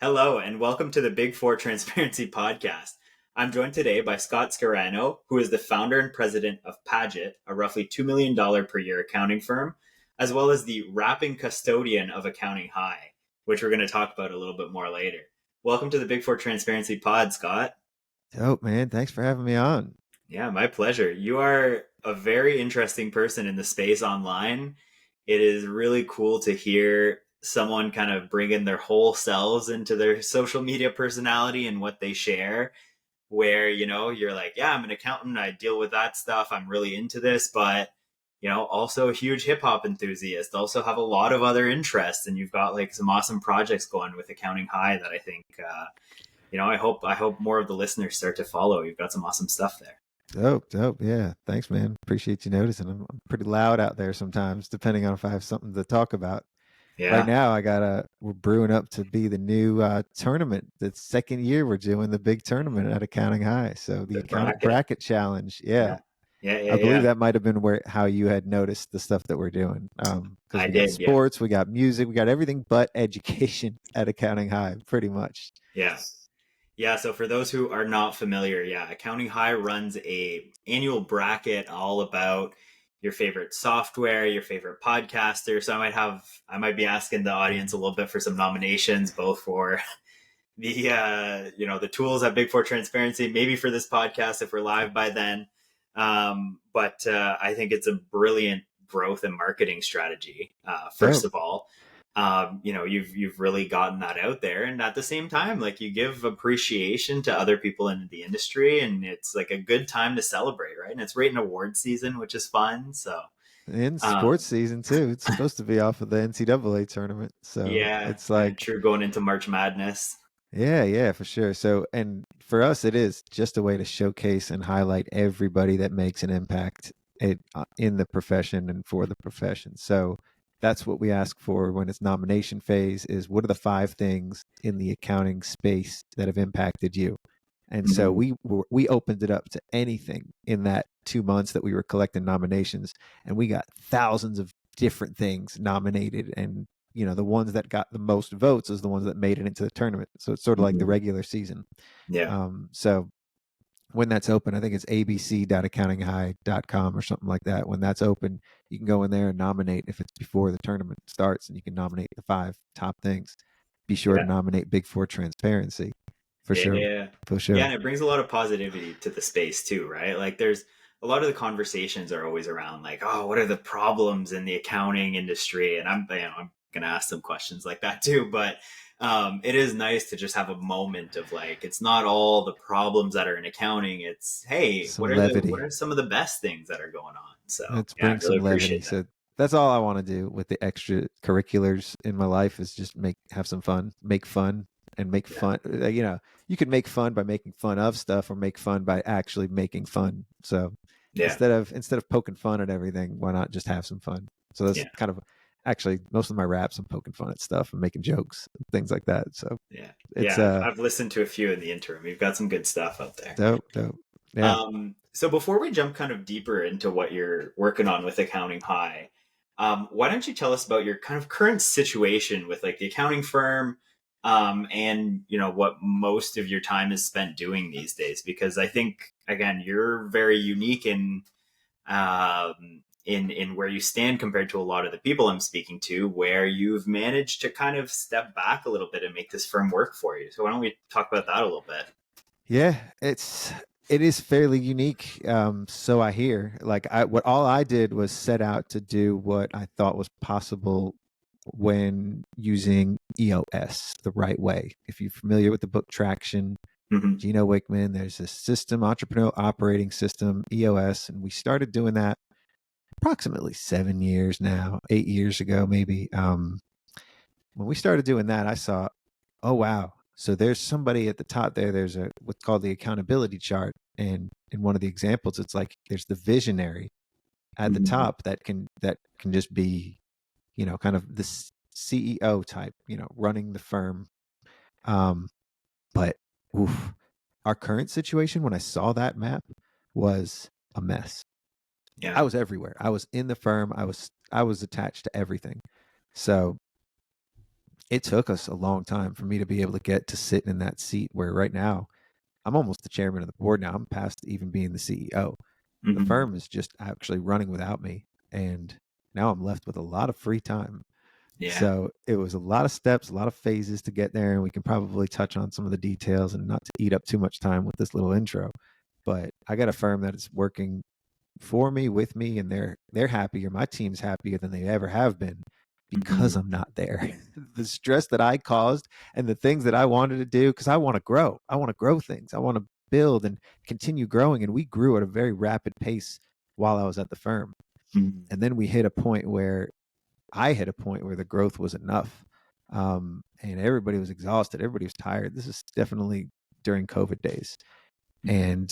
Hello, and welcome to the Big Four Transparency Podcast. I'm joined today by Scott Scarano, who is the founder and president of Padgett, a roughly $2 million per year accounting firm, as well as the rapping custodian of Accounting High, which we're going to talk about a little bit more later. Welcome to the Big Four Transparency Pod, Scott. Dope, man. Thanks for having me on. Yeah, my pleasure. You are a very interesting person in the space online. It is really cool to hear someone kind of bring in their whole selves into their social media personality and what they share. Where, you're like, yeah, I'm an accountant. I deal with that stuff. I'm really into this, but, also a huge hip hop enthusiast, also have a lot of other interests. And you've got like some awesome projects going with Accounting High that I think, I hope more of the listeners start to follow. You've got some awesome stuff there. Dope. Yeah. Thanks, man. Appreciate you noticing. I'm pretty loud out there sometimes, depending on if I have something to talk about. Right Yeah. now, we're brewing up to be the new tournament. The second year we're doing the big tournament at Accounting High. So the The accounting bracket. bracket challenge. Yeah. Yeah. Yeah. Yeah. I believe Yeah. that might have been how you had noticed the stuff that we're doing. Because I we got did. Yeah. sports, we got music, we got everything but education at Accounting High, pretty much. Yeah. Yeah, so for those who are not familiar, yeah, Accounting High runs a annual bracket all about your favorite software, your favorite podcaster. So I might be asking the audience a little bit for some nominations, both for the tools at Big Four Transparency, maybe for this podcast if we're live by then. But I think it's a brilliant growth and marketing strategy. First Dope. of all, you've really gotten that out there, and at the same time, like you give appreciation to other people in the industry, and it's like a good time to celebrate, right? And it's right in award season, which is fun. So, In um, sports season too. It's supposed to be off of the NCAA tournament. So yeah, it's and like, true going into March Madness. yeah, for sure. So, and for us, it is just a way to showcase and highlight everybody that makes an impact in the profession and for the profession. So that's what we ask for when it's nomination phase is what are the 5 things in the accounting space that have impacted you? And so Mhm. we opened it up to anything in that 2 months that we were collecting nominations, and we got thousands of different things nominated. And the ones that got the most votes is the ones that made it into the tournament. So it's sort of like the Mhm. regular season. Yeah. So when that's open, I think it's abc.accountinghigh.com or something like that. When that's open, you can go in there and nominate if it's before the tournament starts, and you can nominate the 5 top things. Be sure to Yeah. nominate Big Four Transparency for Yeah, sure. yeah, For yeah, sure. and it brings a lot of positivity to the space too, right? Like, there's a lot of the conversations are always around like, oh, what are the problems in the accounting industry? And I'm gonna ask some questions like that too, but it is nice to just have a moment of like, it's not all the problems that are in accounting. It's hey, Some what levity. are some of the best things that are going on? So Let's yeah, I bring really some levity. appreciate that. So that's all I want to do with the extracurriculars in my life is just have some fun, make fun, and make Yeah, fun. You can make fun by making fun of stuff, or make fun by actually making fun. So yeah, instead of poking fun at everything, why not just have some fun? So that's yeah, kind of actually most of my raps. I'm poking fun at stuff and making jokes, things like that. So yeah, it's yeah. I've listened to a few in the interim. You've got some good stuff out there. dope. Yeah. So before we jump kind of deeper into what you're working on with Accounting High, why don't you tell us about your kind of current situation with like the accounting firm, and what most of your time is spent doing these days? Because I think again, you're very unique in where you stand compared to a lot of the people I'm speaking to, where you've managed to kind of step back a little bit and make this firm work for you. So why don't we talk about that a little bit? Yeah, it is fairly unique. So I hear. Like what all I did was set out to do what I thought was possible when using EOS the right way. If you're familiar with the book Traction, Hmm. Gino Wickman, there's a system, Entrepreneurial Operating System, EOS, and we started doing that approximately 7 years now, 8 years ago maybe. When we started doing that, I saw, oh wow. So there's somebody at the top there. There's a what's called the accountability chart, and in one of the examples, it's like there's the visionary at the Hmm. top that can just be, kind of the CEO type, running the firm. Um, but oof, our current situation when I saw that map was a mess. I Yeah. was everywhere. I was in the firm. I was attached to everything. So it took us a long time for me to be able to get to sitting in that seat where right now I'm almost the chairman of the board now. I'm past even being the CEO. The Hmm. firm is just actually running without me. And now I'm left with a lot of free time. Yeah. So it was a lot of steps, a lot of phases to get there. And we can probably touch on some of the details and not to eat up too much time with this little intro. But I got a firm that is working for me, with me, and they're happier. My team's happier than they ever have been because Hmm. I'm not there. The stress that I caused and the things that I wanted to do, because I want to grow. I want to grow things. I want to build and continue growing. And we grew at a very rapid pace while I was at the firm. Hmm. And then we hit a point where I hit a point where the growth was enough. And everybody was exhausted. Everybody was tired. This is definitely during COVID days. And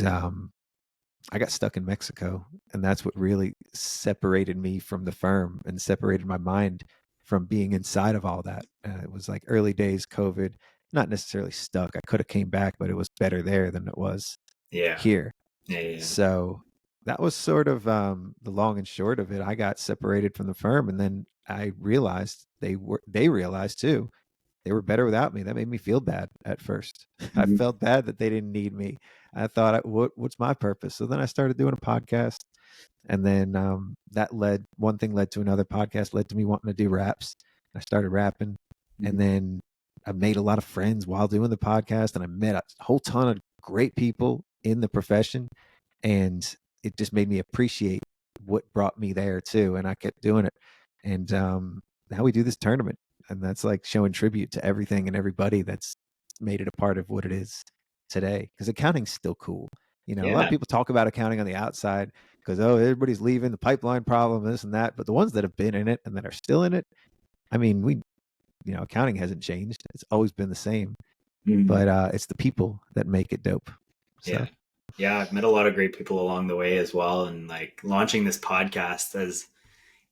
I got stuck in Mexico, and that's what really separated me from the firm and separated my mind from being inside of all that. It was like early days COVID, not necessarily stuck. I could have came back, but it was better there than it was Yeah. here. Yeah. Yeah. So that was sort of the long and short of it. I got separated from the firm, and then I realized they realized too they were better without me. That made me feel bad at first. I Hmm. felt bad that they didn't need me. I thought, what's my purpose? So then I started doing a podcast, and then that led one thing led to another. Podcast led to me wanting to do raps. I started rapping, and then I made a lot of friends while doing the podcast, and I met a whole ton of great people in the profession, and it just made me appreciate what brought me there too. And I kept doing it, and now we do this tournament, and that's like showing tribute to everything and everybody that's made it a part of what it is today. Because accounting's still cool. You know, a lot of Yeah. people talk about accounting on the outside because everybody's leaving, the pipeline problem, this and that. But the ones that have been in it and that are still in it, I mean, accounting hasn't changed. It's always been the same. Hmm. But it's the people that make it dope. Yeah. So Yeah. I've met a lot of great people along the way as well. And like launching this podcast has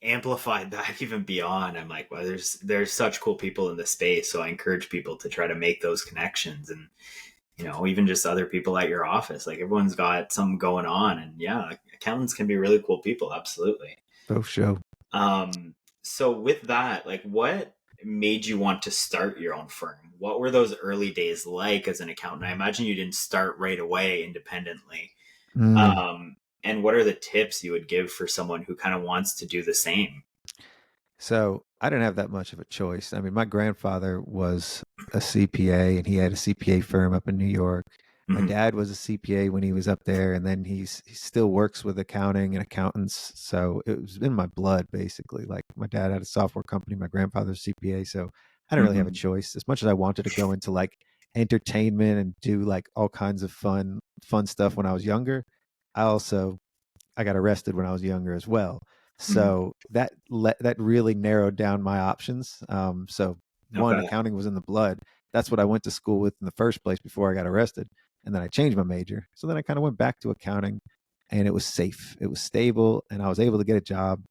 amplified that even beyond. I'm like, well, there's such cool people in the space. So I encourage people to try to make those connections, and even just other people at your office. Like everyone's got something going on, and yeah, accountants can be really cool people. Absolutely. both show. Um, so with that, like what made you want to start your own firm? What were those early days like as an accountant? I imagine you didn't start right away independently. Mm. And what are the tips you would give for someone who kind of wants to do the same? So I didn't have that much of a choice. I mean, my grandfather was a CPA and he had a CPA firm up in New York. My Hmm. dad was a CPA when he was up there, and then he still works with accounting and accountants. So it was in my blood, basically. Like my dad had a software company, my grandfather's CPA. So I didn't really have a Hmm. choice. As much as I wanted to go into like entertainment and do like all kinds of fun stuff when I was younger, I also I got arrested when I was younger as well. Hmm. So that really narrowed down my options. So one, Okay. accounting was in the blood. That's what I went to school with in the first place before I got arrested. And then I changed my major. So then I kind of went back to accounting, and it was safe. It was stable, and I was able to get a job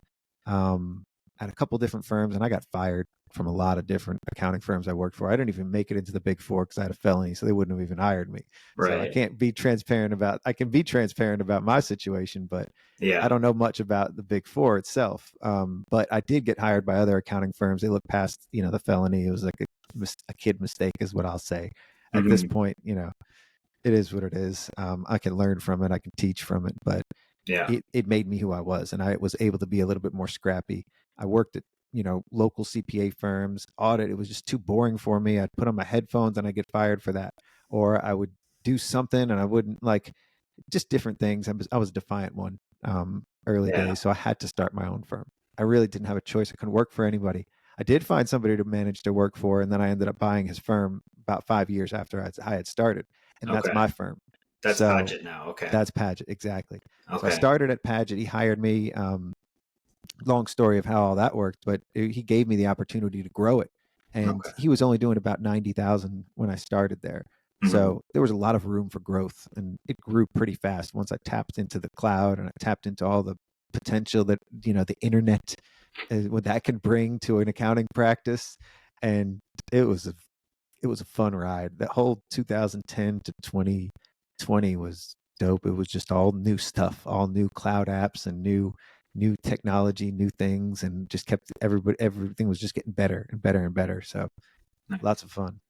um, at a couple different firms, and I got fired from a lot of different accounting firms I worked for. I didn't even make it into the big four because I had a felony, so they wouldn't have even hired me. So Right. I can be transparent about my situation, but I Yeah. don't know much about the big four itself. But I did get hired by other accounting firms. They looked past, the felony. It was like a kid mistake is what I'll say. At this Hmm. point, it is what it is. I can learn from it. I can teach from it, but Yeah. it made me who I was, and I was able to be a little bit more scrappy. I worked at local CPA firms. Audit, it was just too boring for me. I'd put on my headphones and I get fired for that, or I would do something and I wouldn't like just different things. I was a defiant one early Yeah. days, so I had to start my own firm. I really didn't have a choice. I couldn't work for anybody. I did find somebody to manage to work for, and then I ended up buying his firm about 5 years after I had started, and that's Okay. my firm. That's So Padgett now. Okay. that's Padgett, exactly. So I Okay. started at Padgett. He hired me. Long story of how all that worked, but he gave me the opportunity to grow it. And Okay. he was only doing about 90,000 when I started there. Hmm. So there was a lot of room for growth, and it grew pretty fast once I tapped into the cloud and I tapped into all the potential that, the internet, what that can bring to an accounting practice. And it was a, it was a fun ride. That whole 2010 to 2020 was dope. It was just all new stuff, all new cloud apps and new technology, new things, and just kept everything was just getting better and better and better. So Nice. Lots of fun.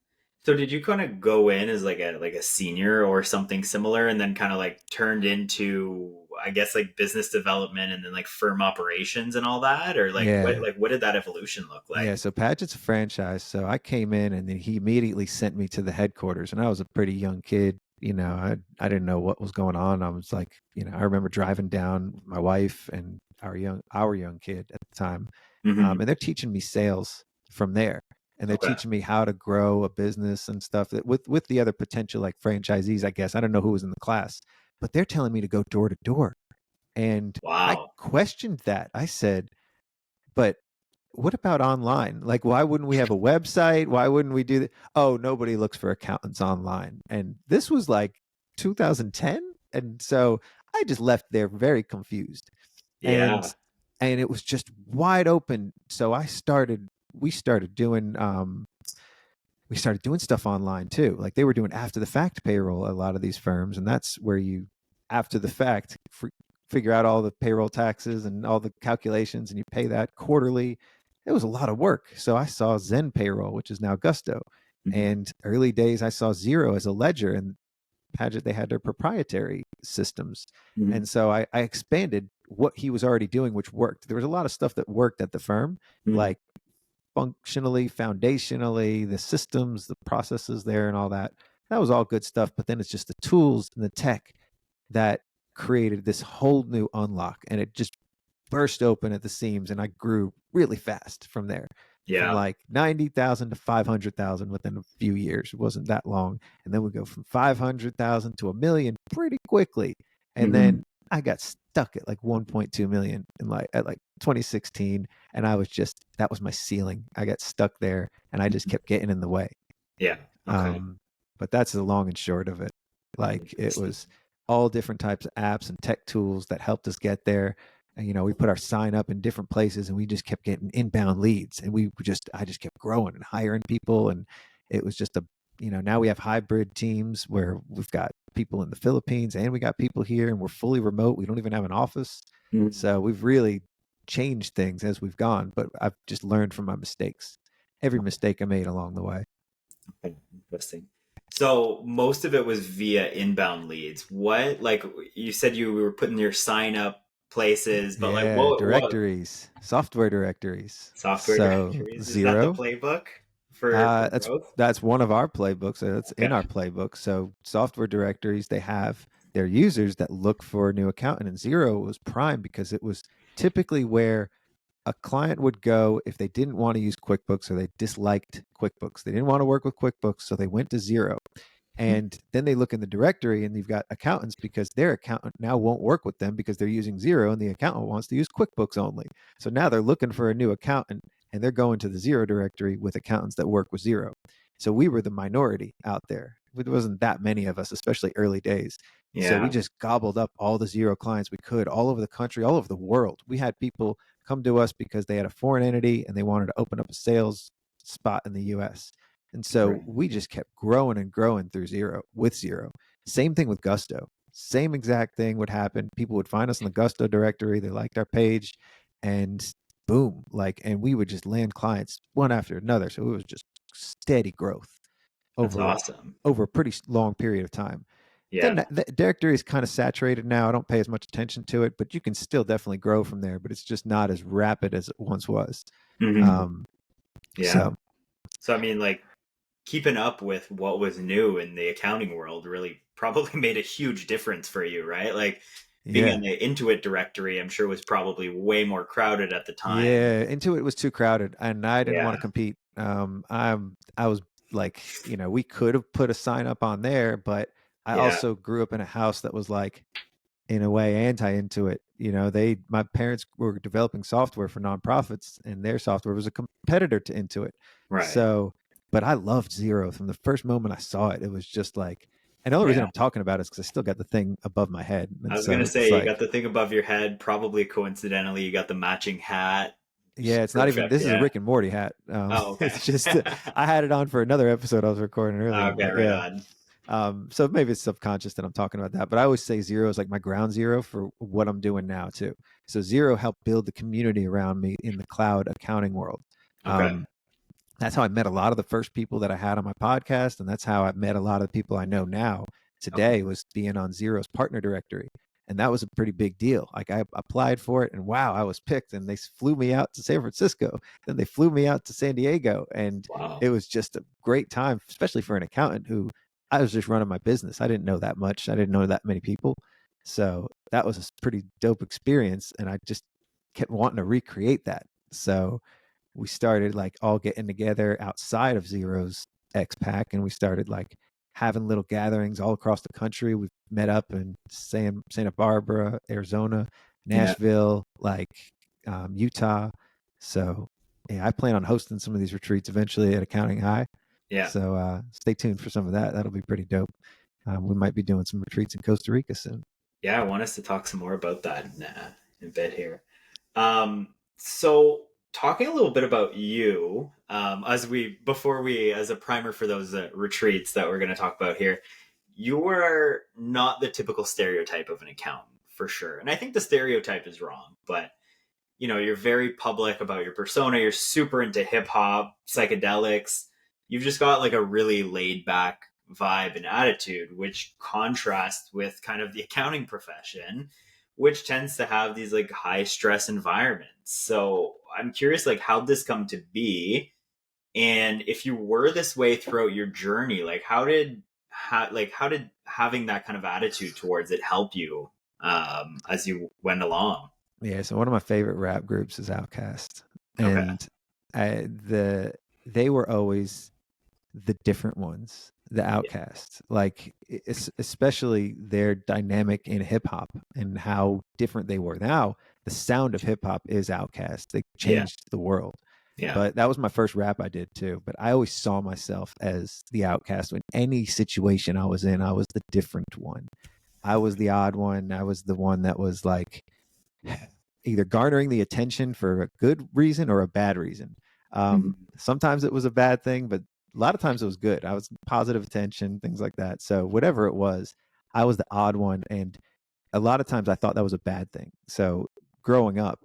So did you kind of go in as like a senior or something similar and then kind of like turned into I guess like business development and then like firm operations and all that or Yeah. like what did that evolution look like? Yeah, so Padgett's a franchise. So I came in and then he immediately sent me to the headquarters. And I was a pretty young kid. I didn't know what was going on. I was like, I remember driving down with my wife and our young kid at the time. Hmm. And they're teaching me sales from there. And they're Okay. teaching me how to grow a business and stuff that with the other potential like franchisees, I guess. I don't know who was in the class, but they're telling me to go door to door. And I Wow. questioned that. I said, but what about online? Like, why wouldn't we have a website? Why wouldn't we do that? Oh, nobody looks for accountants online. And this was like 2010. And so I just left there very confused. And Yeah. and it was just wide open. So we started doing stuff online too. Like they were doing after the fact payroll, a lot of these firms, and that's where you after the fact figure out all the payroll taxes and all the calculations, and you pay that quarterly. It was a lot of work. So I saw Zen Payroll, which is now Gusto, Hmm. and early days I saw Zero as a ledger, and Padgett they had their proprietary systems, Hmm. and so I expanded what he was already doing, which worked. There was a lot of stuff that worked at the firm, Hmm. like functionally, foundationally, the systems, the processes there, and all that. That was all good stuff. But then it's just the tools and the tech that created this whole new unlock, and it just burst open at the seams. And I grew really fast from there, from Yeah. like 90,000 to 500,000 within a few years. It wasn't that long. And then we go from 500,000 to a million pretty quickly. And Hmm. then I got stuck at like 1.2 million in like at like 2016, and I was just that was my ceiling. I got stuck there, and I just kept getting in the way. Yeah. Okay. Um, but that's the long and short of it. Like it Interesting. was all different types of apps and tech tools that helped us get there. And, we put our sign up in different places, and we just kept getting inbound leads, and I just kept growing and hiring people, and it was just now we have hybrid teams where we've got people in the Philippines and we got people here, and we're fully remote. We don't even have an office, Mhm. so we've really changed things as we've gone. But I've just learned from my mistakes. Every mistake I made along the way. Okay, interesting. So most of it was via inbound leads. What, like you said, you were putting your sign up places, but like Yeah, what directories, software directories. software So directories? Is that the Zero, playbook for that's growth? that's one of our playbooks. That's in Okay. our playbook. So software directories, they have their users that look for a new accountant, and Zero was prime because it was typically where a client would go if they didn't want to use QuickBooks or they disliked QuickBooks. They didn't want to work with QuickBooks, so they went to Zero. And then they look in the directory and you've got accountants because their accountant now won't work with them because they're using Zero and the accountant wants to use QuickBooks only. So now they're looking for a new accountant and they're going to the Zero directory with accountants that work with Zero. So we were the minority out there. There wasn't that many of us, especially early days. So we Yeah. just gobbled up all the Zero clients we could all over the country, all over the world. We had people come to us because they had a foreign entity and they wanted to open up a sales spot in the US. And so Right. we just kept growing and growing through Zero with Zero. Same thing with Gusto. Same exact thing would happen. People would find us in the Gusto directory. They liked our page and boom, and we would just land clients one after another. So it was just steady growth That's over awesome. over a pretty long period of time. Then Yeah. the directory is kind of saturated now. I don't pay as much attention to it, but you can still definitely grow from there. But it's just not as rapid as it once was. Hmm. Um, Yeah. so So I mean, like keeping up with what was new in the accounting world really probably made a huge difference for you, right? Like being in yeah, the Intuit directory, I'm sure was probably way more crowded at the time. yeah, Intuit was too crowded, and I didn't want Yeah. to compete. I was like, we could have put a sign up on there, but I Yeah. also grew up in a house that was like, in a way, anti Intuit. My parents were developing software for nonprofits, and their software was a competitor to Intuit. Right. So, but I loved Zero from the first moment I saw it. It was just like, and the only reason Yeah. I'm talking about it is because I still got the thing above my head, I and was gonna so it's say you got like, the thing above your head, probably coincidentally, you got the matching hat. yeah, Just it's not even. perfect. This is a Yeah. Rick and Morty hat. Oh, okay. It's just I had it on for another episode I was recording earlier, Okay, but right yeah. on. So maybe it's subconscious that I'm talking about that, but I always say Zero is like my ground zero for what I'm doing now too. So Zero helped build the community around me in the cloud accounting world. Okay. Um, That's how I met a lot of the first people that I had on my podcast, and that's how I met a lot of the people I know now Okay. today, was being on Zero's partner directory. And that was a pretty big deal. Like, I applied for it, and wow, I was picked, and they flew me out to San Francisco. Then they flew me out to San Diego, and Wow. it was just a great time, especially for an accountant who, I was just running my business. I didn't know that much. I didn't know that many people. So that was a pretty dope experience. And I just kept wanting to recreate that. So we started like all getting together outside of Zero's X Pack, and we started like having little gatherings all across the country. We've met up in Santa Barbara, Arizona, Yeah. Nashville, like Utah. So yeah, I plan on hosting some of these retreats eventually at Accounting High. Yeah. So stay tuned for some of that. That'll be pretty dope. We might be doing some retreats in Costa Rica soon. Yeah. I want us to talk some more about that in a bit here. So talking a little bit about you, before we, as a primer for those retreats that we're going to talk about here, you are not the typical stereotype of an accountant for sure. And I think the stereotype is wrong, but you're very public about your persona. You're super into hip hop, psychedelics. You've just got like a really laid back vibe and attitude, which contrasts with kind of the accounting profession, which tends to have these like high stress environments. So I'm curious, like, how'd this come to be? And if you were this way throughout your journey, like, how did having that kind of attitude towards it help you as you went along? Yeah, so one of my favorite rap groups is Outkast, Okay. and I, the they were always the different ones, the Yeah. outcasts. Like, especially their dynamic in hip hop and how different they were. Now the sound of hip hop is Outkast. They Yeah. changed the world. Yeah. But that was my first rap I did too. But I always saw myself as the outcast. In any situation I was in, I was the different one. I was the odd one. I was the one that was like either garnering the attention for a good reason or a bad reason. Mhm. Sometimes it was a bad thing, but a lot of times it was good. I was positive attention, things like that. So whatever it was, I was the odd one, and a lot of times I thought that was a bad thing. So growing up,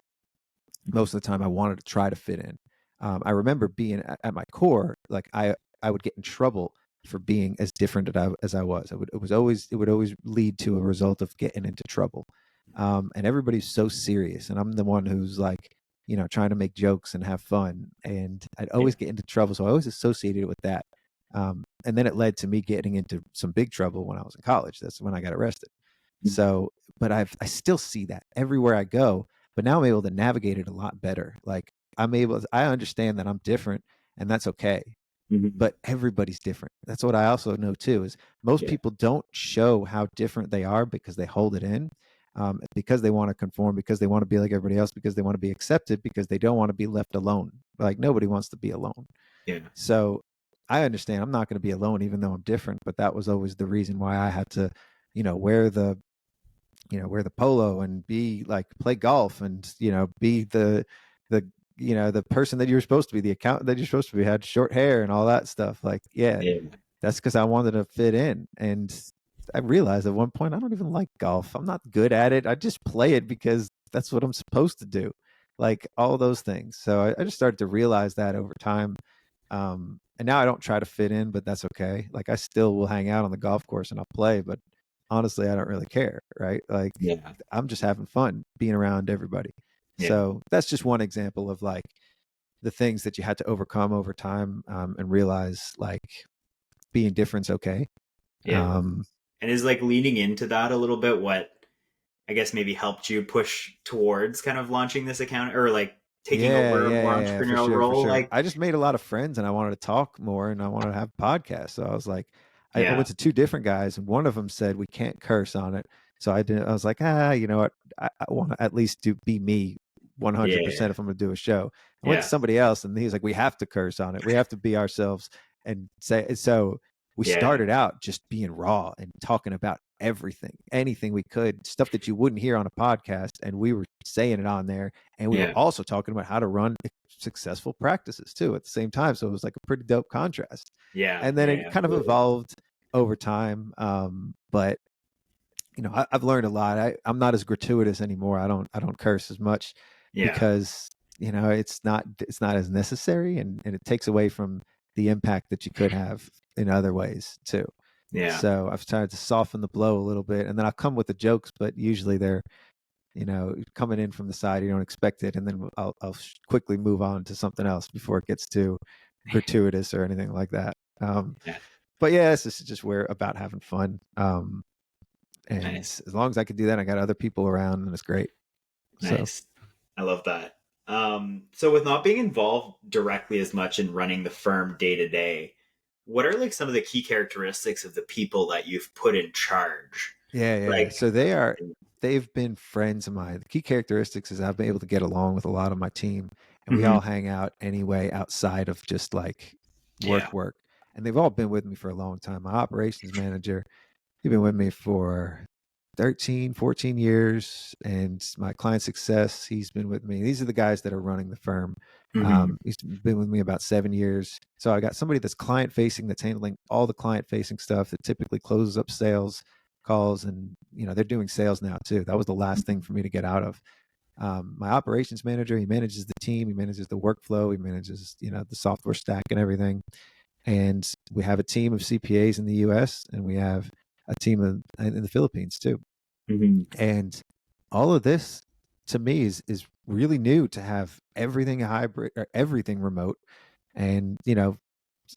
most of the time I wanted to try to fit in. I remember being at my core, like I would get in trouble for being as different as I was. It would always lead to a result of getting into trouble. And everybody's so serious, and I'm the one who's like, trying to make jokes and have fun, and I'd Yeah. always get into trouble. So I always associated it with that. And then it led to me getting into some big trouble when I was in college. That's when I got arrested. So, but I still see that everywhere I go, but now I'm able to navigate it a lot better. Like, I understand that I'm different, and that's okay. Mhm. But everybody's different. That's what I also know too, is most Yeah. people don't show how different they are because they hold it in, because they want to conform, because they want to be like everybody else, because they want to be accepted, because they don't want to be left alone. Like, nobody wants to be alone. Yeah. So I understand I'm not going to be alone, even though I'm different. But that was always the reason why I had to, wear the polo and be like, play golf, and be the the person that you're supposed to be, the accountant that you're supposed to be, had short hair and all that stuff. Like, yeah, Yeah. that's because I wanted to fit in. And I realized at one point I don't even like golf. I'm not good at it. I just play it because that's what I'm supposed to do, like all those things. So I just started to realize that over time. And now I don't try to fit in, but that's okay. Like, I still will hang out on the golf course and I'll play, but honestly, I don't really care, right? Like, Yeah. I'm just having fun being around everybody. Yeah. So that's just one example of like the things that you had to overcome over time, and realize like being different's okay. Yeah. Um, And is like leaning into that a little bit what I guess maybe helped you push towards kind of launching this account or like taking Yeah, over a yeah, more yeah, yeah, for entrepreneurial sure, for role? sure. Like, I just made a lot of friends, and I wanted to talk more, and I wanted to have podcasts. So I was like, I yeah. went to two different guys, and one of them said we can't curse on it. So I didn't. I was like, you know what? I want to at least be me Yeah. 100% if I'm going to do a show. I went to Yeah. somebody else, and he's like, we have to curse on it. We have to be ourselves and say. So we Yeah. started out just being raw and talking about everything, anything we could, stuff that you wouldn't hear on a podcast, and we were saying it on there. And we were Yeah. also talking about how to run successful practices too at the same time. So it was like a pretty dope contrast. Yeah. And then Yeah. it kind of Absolutely. evolved over time. But I've learned a lot. I'm not as gratuitous anymore. I don't curse as much Yeah. because it's not as necessary, and it takes away from the impact that you could have in other ways too. Yeah. So I've tried to soften the blow a little bit, and then I'll come with the jokes, but usually they're coming in from the side, you don't expect it, and then I'll quickly move on to something else before it gets too gratuitous or anything like that. Yeah. But yeah, this is just where about having fun. And Nice. as long as I can do that, I got other people around, and it's great. So Nice. I love that. So with not being involved directly as much in running the firm day to day, what are like some of the key characteristics of the people that you've put in charge? yeah. Like, So they've been friends of mine. The key characteristics is I've been able to get along with a lot of my team, and we mhm, all hang out anyway outside of just like yeah. work. And they've all been with me for a long time. My operations manager, he's been with me for 13, 14 years. And my client success, he's been with me. These are the guys that are running the firm. Hmm. He's been with me about 7 years. So I got somebody that's client facing, that's handling all the client facing stuff that typically closes up sales calls. And, they're doing sales now too. That was the last thing for me to get out of. My operations manager, he manages the team, he manages the workflow, he manages, the software stack and everything. And we have a team of CPAs in the US, and we have a team in the Philippines too. Hmm. And all of this to me is really new, to have everything hybrid or everything remote. And,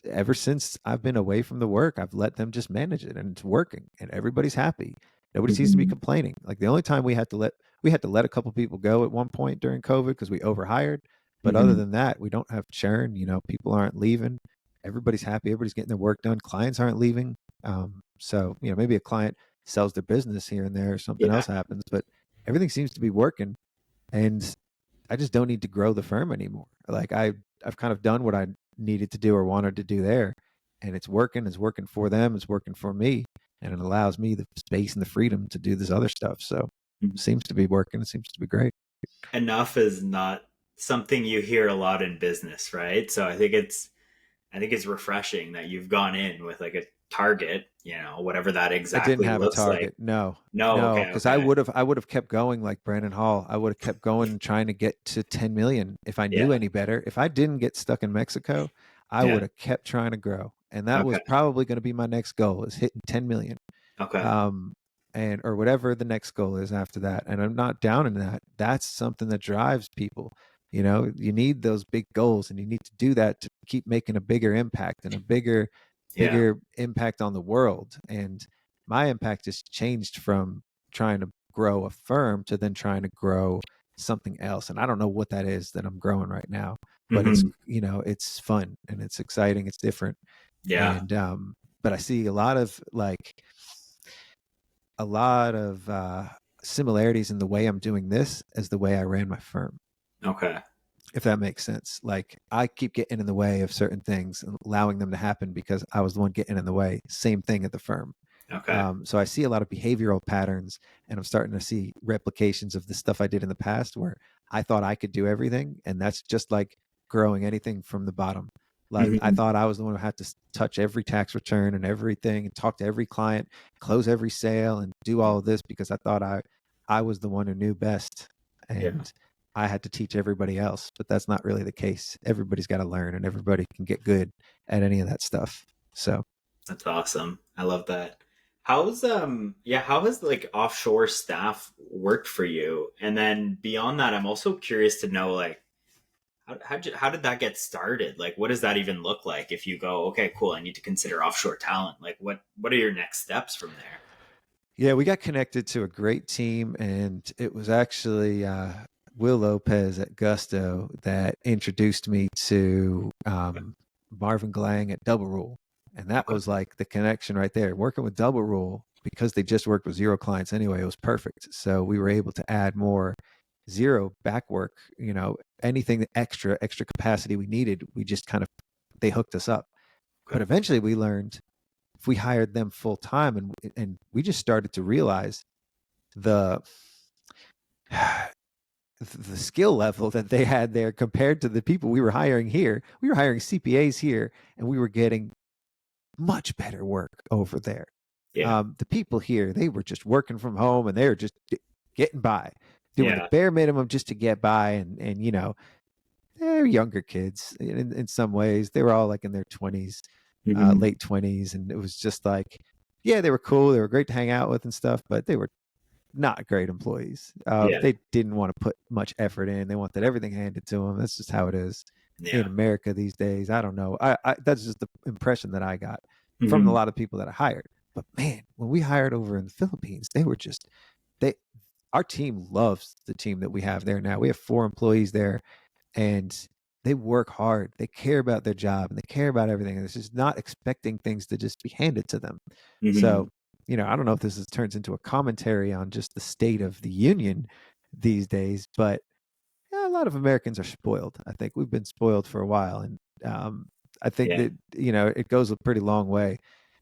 ever since I've been away from the work, I've let them just manage it, and it's working, and everybody's happy. Nobody seems to be Hmm. complaining. Like the only time we had to let a couple people go at one point during COVID because we overhired. But other Hmm. than that, we don't have churn. People aren't leaving. Everybody's happy. Everybody's getting their work done. Clients aren't leaving. So maybe a client sells their business here and there, or something Yeah. else happens, but everything seems to be working. And I just don't need to grow the firm anymore. Like I've kind of done what I needed to do or wanted to do there, and it's working. It's working for them. It's working for me, and it allows me the space and the freedom to do this other stuff. So it Mhm. seems to be working. It seems to be great. Enough is not something you hear a lot in business, right? So I think it's refreshing that you've gone in with like a target, whatever that I didn't exactly have a looks like. target. No, No, no, okay, because I okay. would have I would have kept going like Brandon Hall. I would have kept going and trying to get to 10 million if I knew Yeah, any better. If I didn't get stuck in Mexico, I would yeah. have kept trying to grow, and that was Okay, probably going to be my next goal, is hitting 10 million. okay. um, and or whatever the next goal is after that. And I'm not down in that. That's something that drives people. You need those big goals, and you need to do that to keep making a bigger impact and a bigger, Yeah. bigger impact on the world. And my impact has changed from trying to grow a firm to then trying to grow something else. And I don't know what that is that I'm growing right now, but it's, Hmm. it's fun and it's exciting. It's different. Yeah. And, but I see a lot of similarities in the way I'm doing this as the way I ran my firm, Okay. if that makes sense. Like I keep getting in the way of certain things and allowing them to happen because I was the one getting in the way. Same thing at the firm. Okay. So I see a lot of behavioral patterns, and I'm starting to see replications of the stuff I did in the past where I thought I could do everything. And that's just like growing anything from the bottom. Like I Hmm. thought I was the one who had to touch every tax return and everything and talk to every client, close every sale and do all of this because I thought I was the one who knew best. Yeah. And I had to teach everybody else, but that's not really the case. Everybody's got to learn, and everybody can get good at any of that stuff. So That's awesome. I love that. How has like offshore staff worked for you? And then beyond that, I'm also curious to know like how did that get started? Like what does that even look like if you go, okay, cool, I need to consider offshore talent. Like what are your next steps from there? yeah, we got connected to a great team, and it was actually Will Lopez at Gusto that introduced me to Marvin Glang at Double Rule, and that Okay. was like the connection right there. Working with Double Rule, because they just worked with zero clients anyway, it was perfect. So we were able to add more zero back work. Anything extra capacity we needed, we just kind of they hooked us up. But Okay. eventually, we learned if we hired them full time, and we just started to realize the the skill level that they had there compared to the people we were hiring here. We were hiring CPAs here, and we were getting much better work over there. Yeah. The people here, they were just working from home, and they were just getting by, doing the Yeah. bare minimum just to get by, and they're younger kids in some ways. They were all like in their 20s, Hmm. late 20s. And it was just like, yeah, they were cool. They were great to hang out with and stuff, but they were not great employees. Yeah. They didn't want to put much effort in. They wanted everything handed to them. That's just how it is in Yeah. America these days. I don't know. That's just the impression that I got from a Hmm. lot of people that I hired. But man, when we hired over in the Philippines, they were just they. Our team loves the team that we have there now. We have 4 employees there, and they work hard. They care about their job and they care about everything. And it's just not expecting things to just be handed to them. Hmm. So, I don't know if turns into a commentary on just the state of the union these days, but yeah, a lot of Americans are spoiled. I think we've been spoiled for a while. And I think Yeah. that, it goes a pretty long way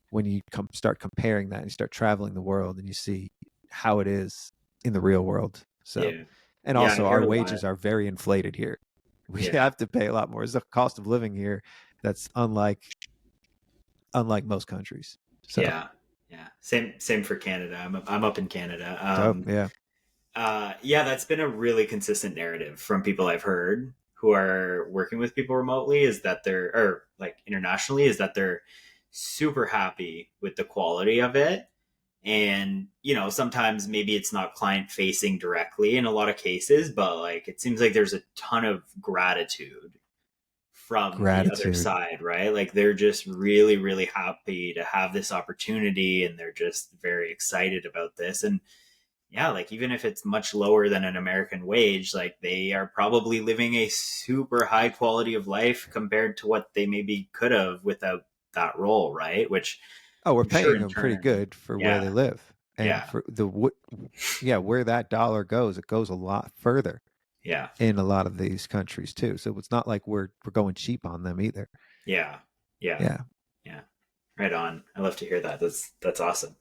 when you start comparing that and you start traveling the world and you see how it is in the real world. So, Yeah. and Yeah. I also hear our a lot. wages are very inflated here. We Yeah. have to pay a lot more. It's the cost of living here that's unlike most countries. So Yeah. Yeah. Same for Canada. I'm up in Canada. dope. Yeah. Yeah, that's been a really consistent narrative from people I've heard who are working with people remotely, is that they're, or like internationally, is that they're super happy with the quality of it. And, sometimes maybe it's not client facing directly in a lot of cases, but like it seems like there's a ton of gratitude from the other Gratitude. side, right? Like they're just really, really happy to have this opportunity and they're just very excited about this. And yeah, like even if it's much lower than an American wage, like they are probably living a super high quality of life compared to what they maybe could have without that role, right? Which Oh, we're I'm sure paying in them pretty turn, good for where yeah, they live, and yeah, for yeah, where that dollar goes, it goes a lot further yeah, in a lot of these countries too. So it's not like we're going cheap on them either. yeah, yeah, Yeah. yeah. Right on. I love to hear that. That's awesome.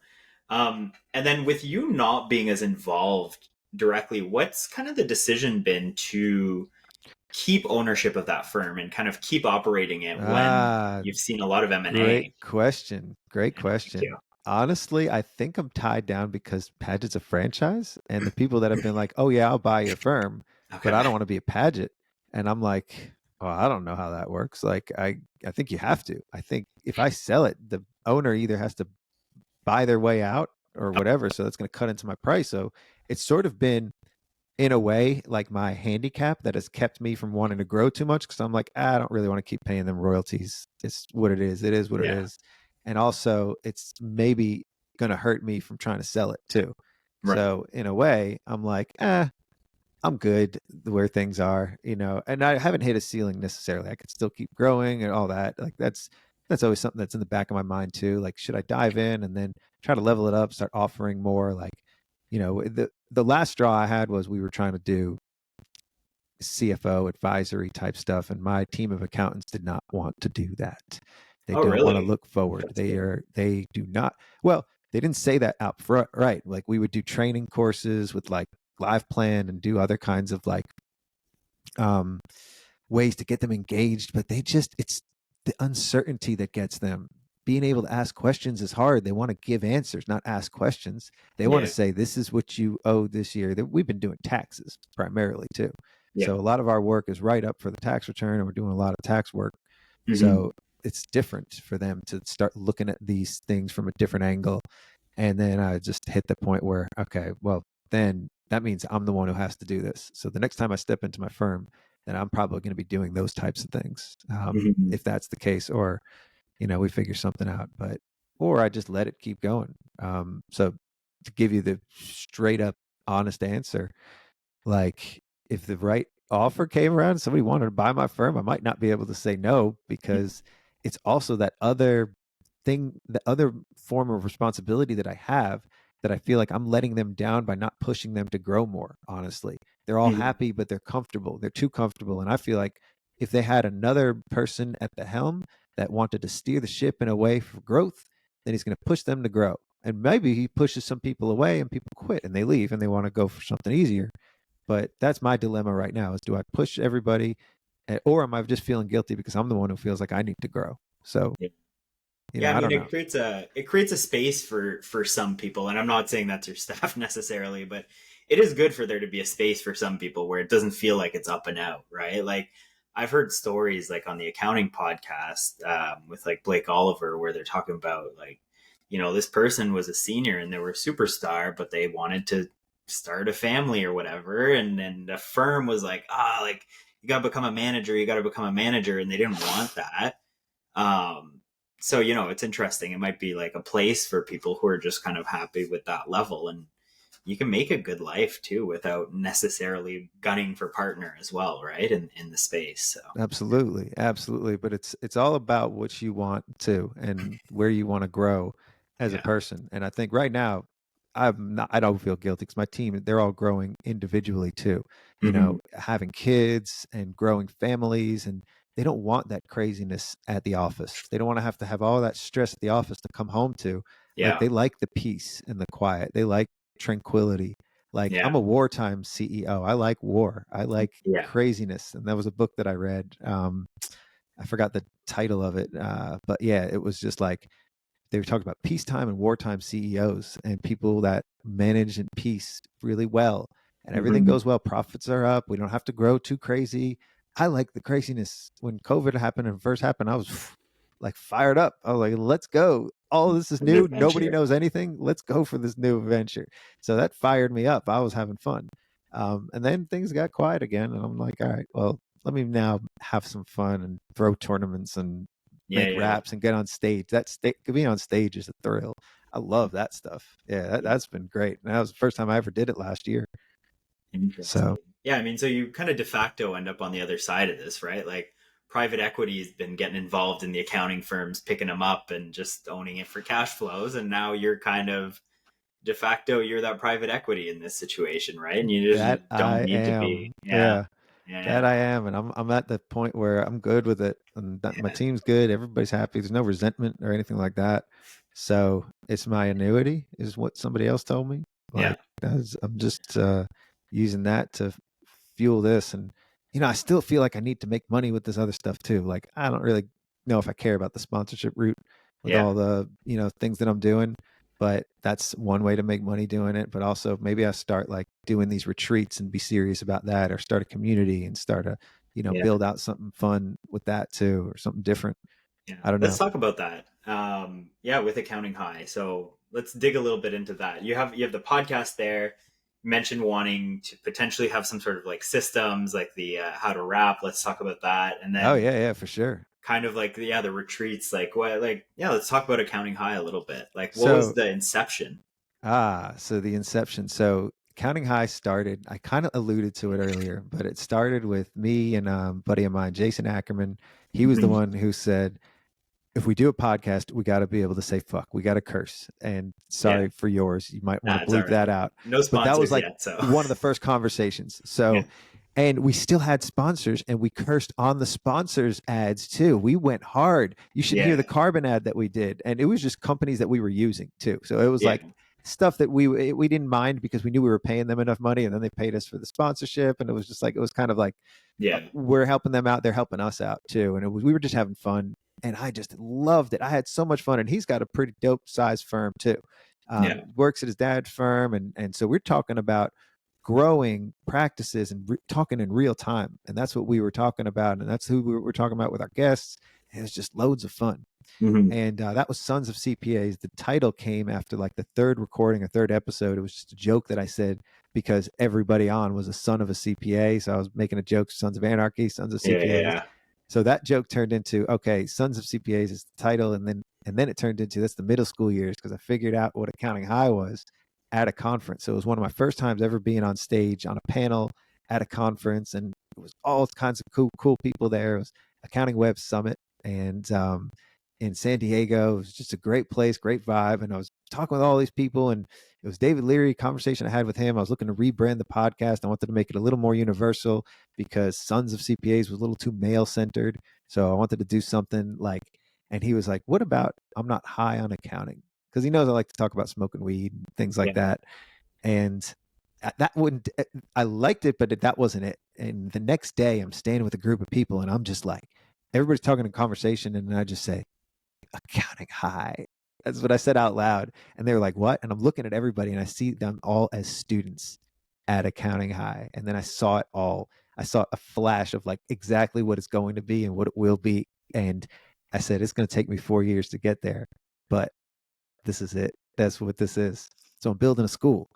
And then with you not being as involved directly, what's kind of the decision been to keep ownership of that firm and kind of keep operating it when Ah, you've seen a lot of great M&A? question. Great Yeah, thank you. question. Honestly, I think I'm tied down because Padgett's a franchise, and the people that have been like, "Oh yeah, I'll buy your firm, but I Okay. don't want to be a Padgett," and I'm like, "Oh, I don't know how that works." Like, I think you have to. I think if I sell it, the owner either has to buy their way out or whatever, so that's going to cut into my price. So it's sort of been in a way like my handicap that has kept me from wanting to grow too much because I'm like, I don't really want to keep paying them royalties. It's what it is. It is what it Yeah. is. And also, it's maybe going to hurt me from trying to sell it too. Right. So, in a way, I'm like, I'm good where things are, and I haven't hit a ceiling necessarily. I could still keep growing and all that. Like, that's always something that's in the back of my mind too. Like, should I dive in and then try to level it up, start offering more? Like, the last straw I had was we were trying to do CFO advisory type stuff, and my team of accountants did not want to do that. They Oh, don't want to really? look forward. That's good. They do not. Well, they didn't say that out front, right? Like we would do training courses with like live plan and do other kinds of like um ways to get them engaged, but it's the uncertainty that gets them. Being able to ask questions is hard. They want to give answers, not ask questions. They want to Yeah. say, this is what you owe this year. We've been doing taxes primarily too. Yeah. So a lot of our work is right up for the tax return, and we're doing a lot of tax work. Hmm. So it's different for them to start looking at these things from a different angle. And then I just hit the point where, okay, well, then that means I'm the one who has to do this. So the next time I step into my firm, then I'm probably going to be doing those types of things, Hmm. if that's the case, or we figure something out. Or I just let it keep going. So to give you the straight up honest answer, like if the right offer came around and somebody wanted to buy my firm, I might not be able to say no because it's also that other thing, the other form of responsibility that I have that I feel like I'm letting them down by not pushing them to grow more, honestly. They're all Hmm. happy, but they're comfortable. They're too comfortable. And I feel like if they had another person at the helm that wanted to steer the ship in a way for growth, then he's going to push them to grow. And maybe he pushes some people away and people quit and they leave and they want to go for something easier. But that's my dilemma right now is do I push everybody or am I just feeling guilty because I'm the one who feels like I need to grow? So, Yeah. Yeah, I I mean, don't know. it creates a space for some people, and I'm not saying that's your staff necessarily, but it is good for there to be a space for some people where it doesn't feel like it's up and out, right? Like I've heard stories like on the accounting podcast with like Blake Oliver, where they're talking about like, this person was a senior and they were a superstar, but they wanted to start a family or whatever. And then the firm was like, like you got to become a manager, you got to become a manager. And they didn't want that. Um, so, it's interesting. It might be like a place for people who are just kind of happy with that level. And you can make a good life too without necessarily gunning for partner as well, right? In the space. So, Absolutely, absolutely. But it's all about what you want to and where you want to grow as a yeah. person. And I think right now, I don't feel guilty because my team, they're all growing individually too. Hmm. Having kids and growing families, and they don't want that craziness at the office. They don't want to have all that stress at the office to come home to. Like Yeah. they like the peace and the quiet. They like tranquility. Like I'm Yeah. a wartime CEO. I like war. I like Yeah. craziness. And that was a book that I read. I forgot the title of it, but yeah, it was just like they were talking about peacetime and wartime CEOs and people that manage in peace really well, and everything Hmm. goes well. Profits are up. We don't have to grow too crazy. I like the craziness. When COVID happened and first happened, I was like fired up. I was like, let's go. All this is An new. Nobody adventure. knows anything. Let's go for this new adventure. So that fired me up. I was having fun. And then things got quiet again. And I'm like, all right, well, let me now have some fun and throw tournaments and Yeah. make Yeah. raps and get on stage. Being on stage is a thrill. I love that stuff. Yeah, Yeah. that's been great. And that was the first time I ever did it last year. So, Interesting. Yeah. I mean, so you kind of de facto end up on the other side of this, right? Like private equity has been getting involved in the accounting firms, picking them up and just owning it for cash flows. And now you're kind of de facto, you're that private equity in this situation, right? And you just that don't I need to be. am. Yeah. Yeah, that Yeah. I am, and I'm at the point where I'm good with it, and that my Yeah. team's good. Everybody's happy. There's no resentment or anything like that. So it's my annuity, is what somebody else told me. Yeah. Like I'm just using that to fuel this, and I still feel like I need to make money with this other stuff too. Like I don't really know if I care about the sponsorship route with Yeah. all the things that I'm doing, but that's one way to make money doing it. But also maybe I start like doing these retreats and be serious about that, or start a community and start a Yeah. build out something fun with that too, or something different. Yeah. I don't Let's know. talk about that. Yeah, with accounting high. So let's dig a little bit into that. You have the podcast there. You mentioned wanting to potentially have some sort of like systems, like the how to rap. Let's talk about that, and Oh then yeah, yeah, for sure. kind of like the retreats. Like what? Like yeah, let's talk about accounting high a little bit. Like what was So the inception? so the inception. So Counting High started, I kind of alluded to it earlier, but it started with me and buddy of mine, Jason Ackerman. He was the Mhm. one who said, if we do a podcast, we got to be able to say fuck. We got to curse. And Yeah, sorry for yours. You might want to it's all bleep that right. out. No But that was sponsors like yet, so one of the first conversations. yeah, So, and we still had sponsors and we cursed on the sponsors ads too. We went hard. You should hear yeah, the carbon ad that we did. And it was just companies that we were using too. So it was yeah, like stuff that we didn't mind because we knew we were paying them enough money, and then they paid us for the sponsorship. And it was just like, it was kind of like, yeah, we're helping them out, they're helping us out too, and we were just having fun, and I just loved it. I had so much fun, and he's got a pretty dope size firm too. yeah, Works at his dad's firm, and so we're talking about growing practices and talking in real time, and that's what we were talking about, and that's who we were talking about with our guests. And it was just loads of fun. hmm, And that was Sons of CPAs. The title came after like the third recording, a third episode. It was just a joke that I said because everybody on was a son of a CPA. So I was making a joke, Sons of Anarchy, Sons of yeah, CPAs. yeah, So that joke turned into, okay, Sons of CPAs is the title, and then it turned into, that's the middle school years, because I figured out what accounting high was at a conference. So it was one of my first times ever being on stage on a panel at a conference, and it was all kinds of cool people there. It was Accounting Web Summit, and in San Diego. It was just a great place, great vibe. And I was talking with all these people, and it was David Leary conversation I had with him. I was looking to rebrand the podcast. I wanted to make it a little more universal because Sons of CPAs was a little too male centered. So I wanted to do something like, and he was like, what about I'm not high on accounting? Because he knows I like to talk about smoking weed and things like yeah, that. And that wouldn't, I liked it, but that wasn't it. And the next day I'm staying with a group of people, and I'm just like, everybody's talking in conversation. And I just say, accounting high. That's what I said out loud. And they were like, what? And I'm looking at everybody, and I see them all as students at accounting high. And then I saw it all. I saw a flash of like exactly what it's going to be and what it will be. And I said, it's going to take me 4 years to get there, but this is it. That's what this is. So I'm building a school.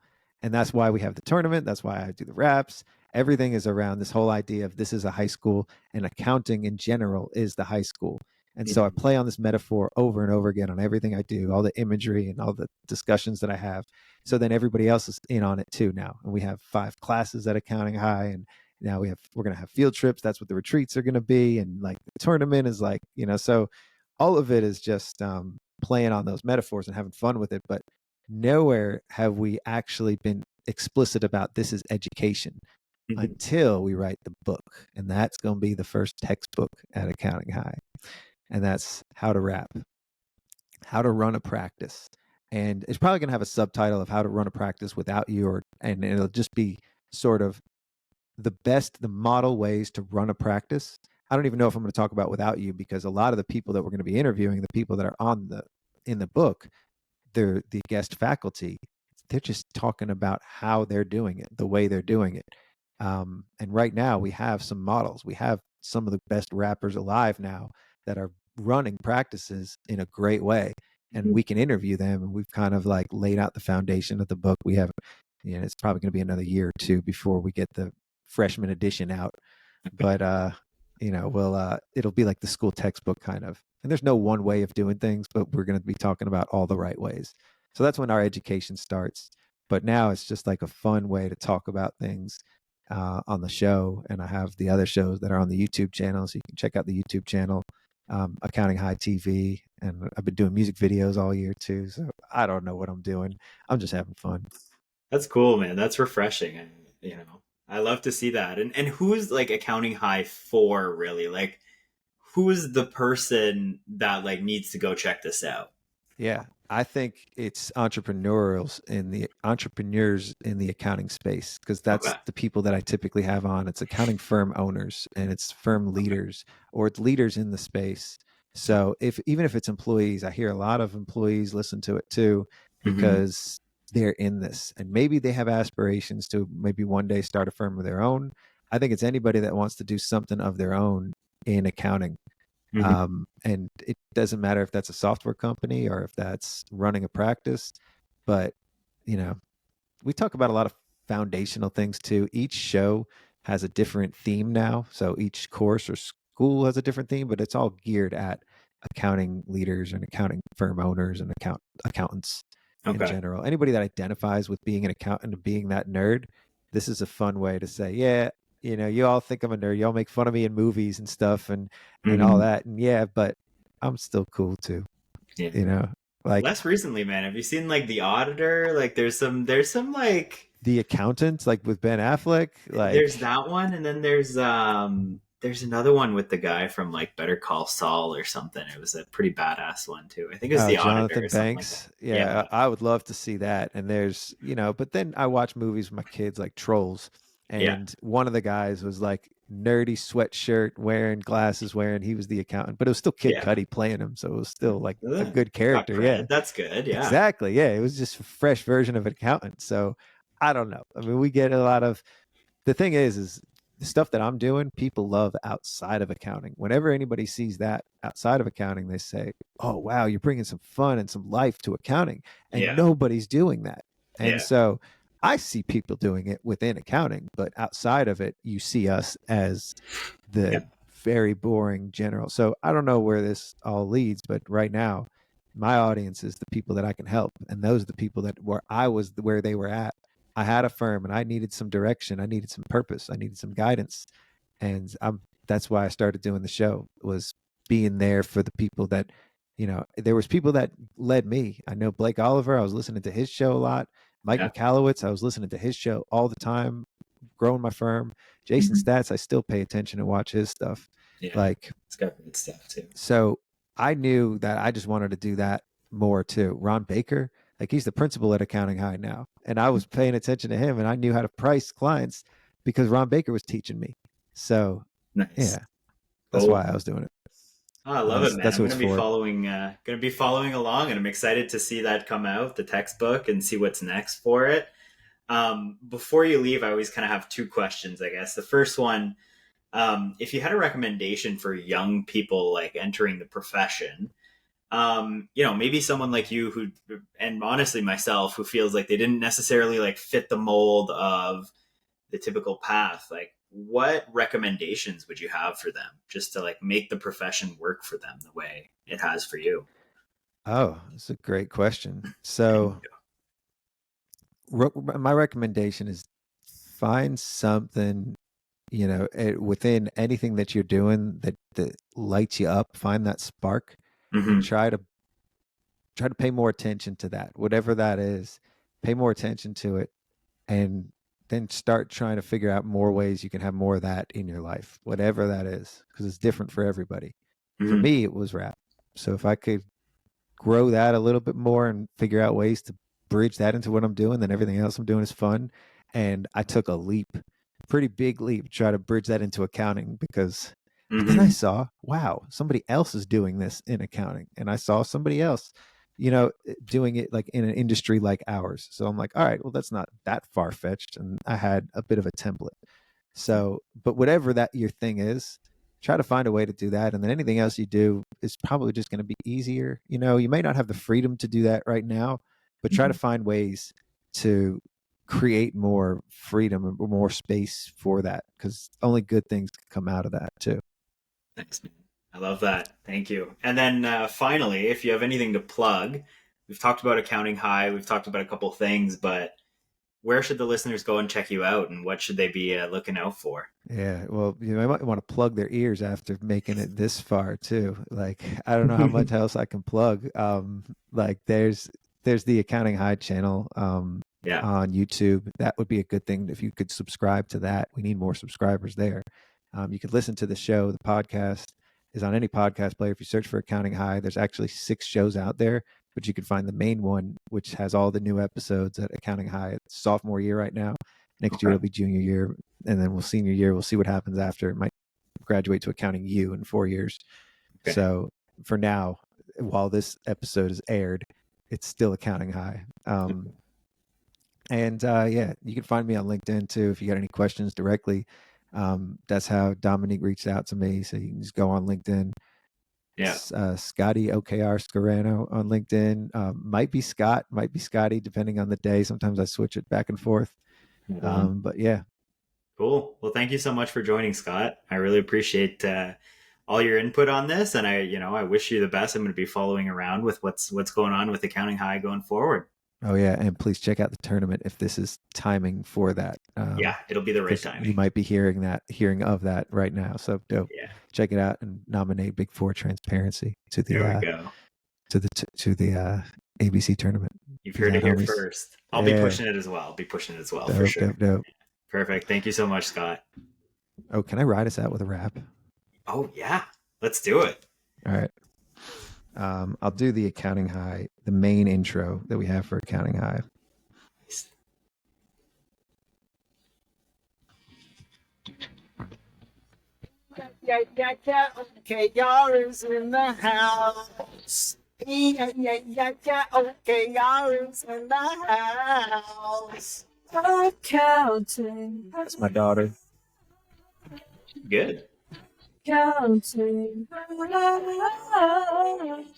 And that's why we have the tournament. That's why I do the raps. Everything is around this whole idea of this is a high school, and accounting in general is the high school. And so I Mhm. play on this metaphor over and over again on everything I do, all the imagery and all the discussions that I have. So then everybody else is in on it too now. And we have 5 classes at Accounting High, and now we're going to have field trips. That's what the retreats are going to be. And like the tournament is like, so all of it is just playing on those metaphors and having fun with it. But nowhere have we actually been explicit about this is education Mhm. until we write the book. And that's going to be the first textbook at Accounting High. And that's how to rap, how to run a practice. And it's probably going to have a subtitle of how to run a practice without you, and it'll just be sort of the model ways to run a practice. I don't even know if I'm going to talk about without you, because a lot of the people that we're going to be interviewing, the people that are in the book, they're the guest faculty. They're just talking about how they're doing it, the way they're doing it. And right now we have some models. We have some of the best rappers alive now that are running practices in a great way. And Mhm. we can interview them, and we've kind of like laid out the foundation of the book. We have, it's probably going to be another year or two before we get the freshman edition out. But it'll be like the school textbook kind of. And there's no one way of doing things, but we're going to be talking about all the right ways. So that's when our education starts. But now it's just like a fun way to talk about things on the show. And I have the other shows that are on the YouTube channel, so you can check out the YouTube channel, Accounting High TV. And I've been doing music videos all year too. So I don't know what I'm doing. I'm just having fun. That's cool, man. That's refreshing. I love to see that. And who's like Accounting High for, really? Like, who's the person that like needs to go check this out? Yeah, I think it's entrepreneurs in the accounting space, because that's Okay. the people that I typically have on. It's accounting firm owners, and it's firm Okay. leaders, or it's leaders in the space. So if even if it's employees, I hear a lot of employees listen to it too, Hmm. because they're in this, and maybe they have aspirations to maybe one day start a firm of their own. I think it's anybody that wants to do something of their own in accounting. Hmm. And it doesn't matter if that's a software company or if that's running a practice, but you know, we talk about a lot of foundational things too. Each show has a different theme now. So each course or school has a different theme, but it's all geared at accounting leaders and accounting firm owners and accountants in Okay. general. Anybody that identifies with being an accountant and being that nerd, this is a fun way to say, yeah, you all think I'm a nerd. Y'all make fun of me in movies and stuff and all Hmm. that. And yeah, but I'm still cool too. Yeah. You know, like Less recently, man. Have you seen like The Auditor? Like, there's some like the accountant, like with Ben Affleck, there's like that one, and then there's another one with the guy from like Better Call Saul or something. It was a pretty badass one too. I think it was The Auditor Jonathan or something like that. Banks. Yeah, Yeah. I would love to see that. And there's, but then I watch movies with my kids like Trolls, Yeah. and one of the guys was like nerdy sweatshirt wearing, glasses wearing. He was the accountant, but it was still Kid Yeah. Cudi playing him, so it was still like a good Got character. Yeah, cred. That's good. Yeah. exactly. Yeah, it was just a fresh version of an accountant. So I don't know. I mean, we get a lot of the thing is the stuff that I'm doing, people love outside of accounting. Whenever anybody sees that outside of accounting, they say, "Oh, wow, you're bringing some fun and some life to accounting," and Yeah. nobody's doing that. And Yeah. so I see people doing it within accounting, but outside of it, you see us as Yeah. the very boring general. So I don't know where this all leads, but right now, my audience is the people that I can help, and those are the people that where I was where they were at. I had a firm and I needed some direction. I needed some purpose. I needed some guidance. And that's why I started doing the show, was being there for the people that, there was people that led me. I know Blake Oliver, I was listening to his show a lot. Mike Yeah. McAllowitz, I was listening to his show all the time, growing my firm. Jason Hmm. Stats, I still pay attention and watch his stuff. Yeah. Like, It's got good stuff too. so I knew that I just wanted to do that more too. Ron Baker, like he's the principal at Accounting High now. And I was paying attention to him and I knew how to price clients because Ron Baker was teaching me. So Nice. yeah, that's Cool. why I was doing it. Oh, I And love it, man. that's I'm who it's for. gonna be following along, and I'm excited to see that come out, the textbook, and see what's next for it. Before you leave, I always kind of have two questions, I guess. The first one, if you had a recommendation for young people like entering the profession, maybe someone like you who, and honestly myself, who feels like they didn't necessarily like fit the mold of the typical path, like what recommendations would you have for them just to like make the profession work for them the way it has for you? Oh, that's a great question. Thank So, my recommendation is find something, within anything that you're doing that lights you up. Find that spark you. and Mm-hmm. try to pay more attention to that, whatever that is. Pay more attention to it, and then start trying to figure out more ways you can have more of that in your life, whatever that is, because it's different for everybody. For Mm-hmm. me, it was rap. So if I could grow that a little bit more and figure out ways to bridge that into what I'm doing, then everything else I'm doing is fun. And I took a leap, pretty big leap, try to bridge that into accounting but then I Mm-hmm. saw, wow, somebody else is doing this in accounting. And I saw somebody else, doing it like in an industry like ours. So I'm like, all right, well, that's not that far fetched. And I had a bit of a template. So, but whatever that your thing is, try to find a way to do that. And then anything else you do is probably just going to be easier. You may not have the freedom to do that right now, but try to find ways to create more freedom or more space for that, because only good things can come out of that too. Thanks, man. I love that. Thank you. And then finally, if you have anything to plug, we've talked about Accounting High, we've talked about a couple things, but where should the listeners go and check you out, and what should they be looking out for? Yeah, well, I might want to plug their ears after making it this far too. Like, I don't know how much else I can plug. Like there's the Accounting High channel Yeah. on YouTube. That would be a good thing if you could subscribe to that. We need more subscribers there. You could listen to the show. The podcast is on any podcast player. If you search for Accounting High, there's actually 6 shows out there, but you can find the main one, which has all the new episodes at Accounting High. It's sophomore year right now. Next year Okay. it'll be junior year, and then senior year. We'll see what happens after. It might graduate to Accounting U in 4 years. Okay. So for now, while this episode is aired, it's still Accounting High. And yeah, you can find me on LinkedIn too if you got any questions directly. That's how Dominique reached out to me. So you can just go on LinkedIn. Yeah. Scotty OKR Scarano on LinkedIn. Might be Scott, might be Scotty, depending on the day. Sometimes I switch it back and forth. Hold on. But yeah. Cool. Well, thank you so much for joining, Scott. I really appreciate all your input on this, and I wish you the best. I'm going to be following around with what's going on with Accounting High going forward. Oh yeah, and please check out the tournament if this is timing for that. Yeah, it'll be the right timing. You might be hearing of that right now. So dope. Yeah. Check it out and nominate Big Four Transparency to the There we go. to the ABC tournament. You've heard it here first. I'll be pushing it as well. Dope, For sure. Dope. Perfect. Thank you so much, Scott. Oh, can I ride us out with a rap? Oh yeah, let's do it. All right. I'll do the Accounting High, the main intro that we have for Accounting High. Yeah, okay, y'all's in the house. Yeah, okay, y'all's in the house. Accounting. That's my daughter. Good. Accounting.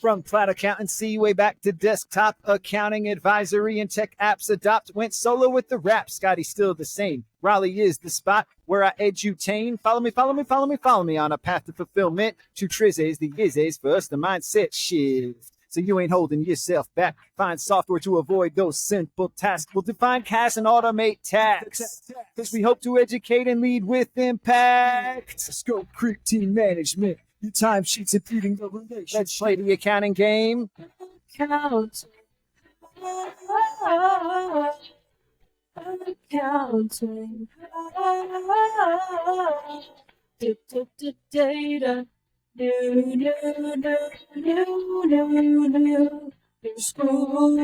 From cloud accountancy way back to desktop accounting advisory and tech apps adopt. Went solo with the rap. Scotty's still the same. Raleigh is the spot where I edutain. Follow me on a path to fulfillment. Two trizes, the izes, first the mindset shift. So you ain't holding yourself back. Find software to avoid those simple tasks. We'll define cash and automate tax. Because we hope to educate and lead with impact. Scope, creep, team management. Your timesheets and feeding the relationship. Let's play the accounting game. Accounting. Accounting. Data. New school.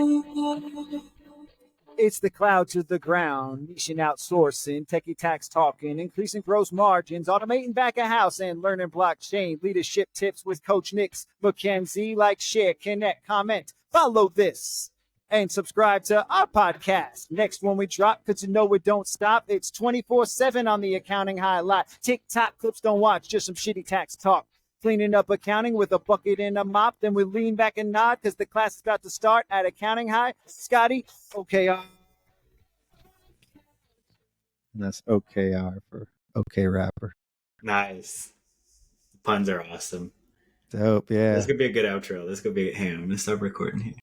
It's the cloud to the ground, niching outsourcing, techie tax talking, increasing gross margins, automating back of house, and learning blockchain. Leadership tips with Coach Nick's McKenzie. Like, share, connect, comment, follow this. and subscribe to our podcast. Next one we drop, because you know it don't stop. It's 24/7 on the Accounting Highlight. TikTok clips don't watch, just some shitty tax talk. Cleaning up accounting with a bucket and a mop. Then we lean back and nod because the class is about to start at Accounting High. Scotty, OKR. And that's OKR for OK Rapper. Nice. Puns are awesome. Dope, yeah. This could be a good outro. This could be. Hang on, I'm gonna stop recording here.